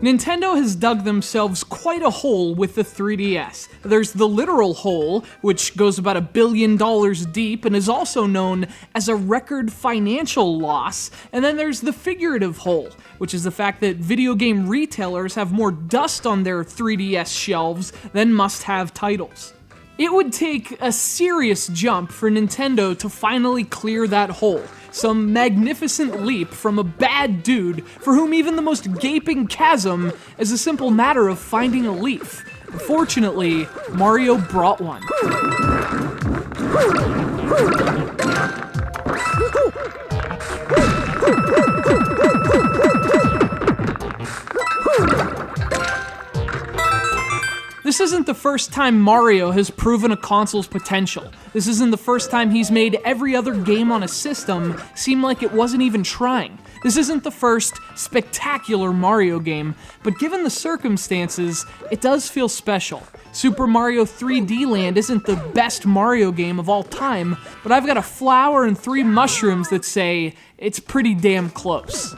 Nintendo has dug themselves quite a hole with the 3DS. There's the literal hole, which goes about $1 billion deep and is also known as a record financial loss, and then there's the figurative hole, which is the fact that video game retailers have more dust on their 3DS shelves than must-have titles. It would take a serious jump for Nintendo to finally clear that hole. Some magnificent leap from a bad dude for whom even the most gaping chasm is a simple matter of finding a leaf. Fortunately, Mario brought one. This isn't the first time Mario has proven a console's potential. This isn't the first time he's made every other game on a system seem like it wasn't even trying. This isn't the first spectacular Mario game, but given the circumstances, it does feel special. Super Mario 3D Land isn't the best Mario game of all time, but I've got a flower and 3 mushrooms that say it's pretty damn close.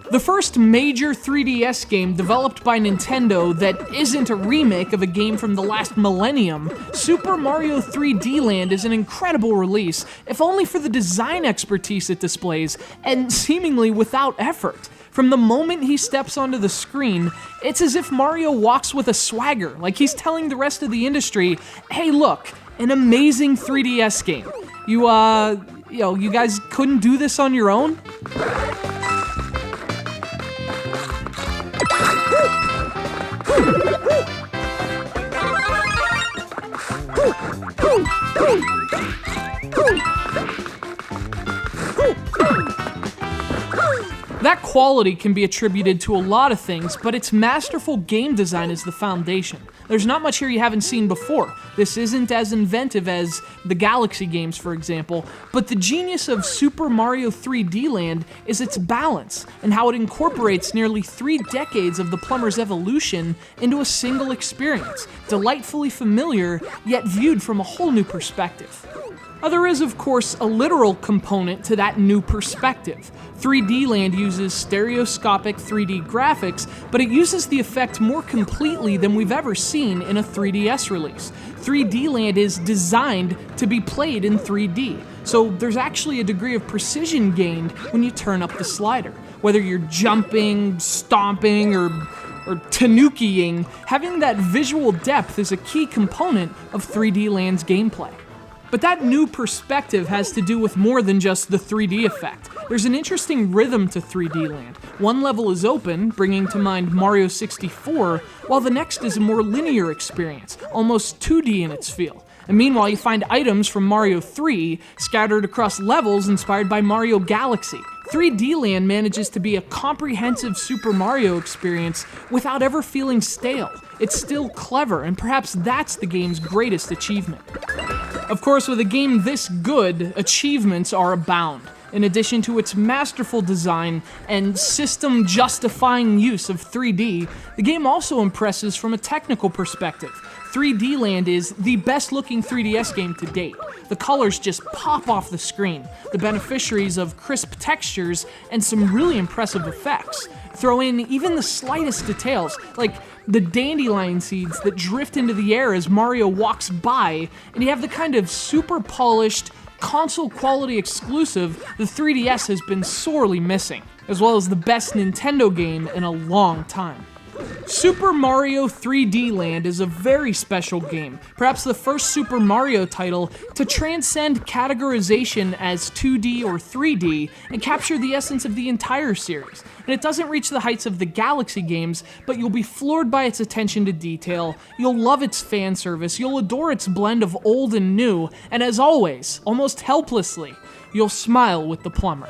The first major 3DS game developed by Nintendo that isn't a remake of a game from the last millennium, Super Mario 3D Land is an incredible release, if only for the design expertise it displays, and seemingly without effort. From the moment he steps onto the screen, it's as if Mario walks with a swagger, like he's telling the rest of the industry, hey look, an amazing 3DS game. You guys couldn't do this on your own? That quality can be attributed to a lot of things, but its masterful game design is the foundation. There's not much here you haven't seen before. This isn't as inventive as the Galaxy games, for example, but the genius of Super Mario 3D Land is its balance and how it incorporates nearly 3 decades of the plumber's evolution into a single experience, delightfully familiar, yet viewed from a whole new perspective. There is, of course, a literal component to that new perspective. 3D Land uses stereoscopic 3D graphics, but it uses the effect more completely than we've ever seen in a 3DS release. 3D Land is designed to be played in 3D, so there's actually a degree of precision gained when you turn up the slider. Whether you're jumping, stomping, or Tanookiing, having that visual depth is a key component of 3D Land's gameplay. But that new perspective has to do with more than just the 3D effect. There's an interesting rhythm to 3D Land. One level is open, bringing to mind Mario 64, while the next is a more linear experience, almost 2D in its feel. And meanwhile, you find items from Mario 3 scattered across levels inspired by Mario Galaxy. 3D Land manages to be a comprehensive Super Mario experience without ever feeling stale. It's still clever, and perhaps that's the game's greatest achievement. Of course, with a game this good, achievements are abound. In addition to its masterful design and system-justifying use of 3D, the game also impresses from a technical perspective. 3D Land is the best-looking 3DS game to date. The colors just pop off the screen, the beneficiaries of crisp textures and some really impressive effects. Throw in even the slightest details, like the dandelion seeds that drift into the air as Mario walks by, and you have the kind of super polished, console-quality exclusive the 3DS has been sorely missing, as well as the best Nintendo game in a long time. Super Mario 3D Land is a very special game, perhaps the first Super Mario title to transcend categorization as 2D or 3D and capture the essence of the entire series. And it doesn't reach the heights of the Galaxy games, but you'll be floored by its attention to detail, you'll love its fan service, you'll adore its blend of old and new, and as always, almost helplessly, you'll smile with the plumber.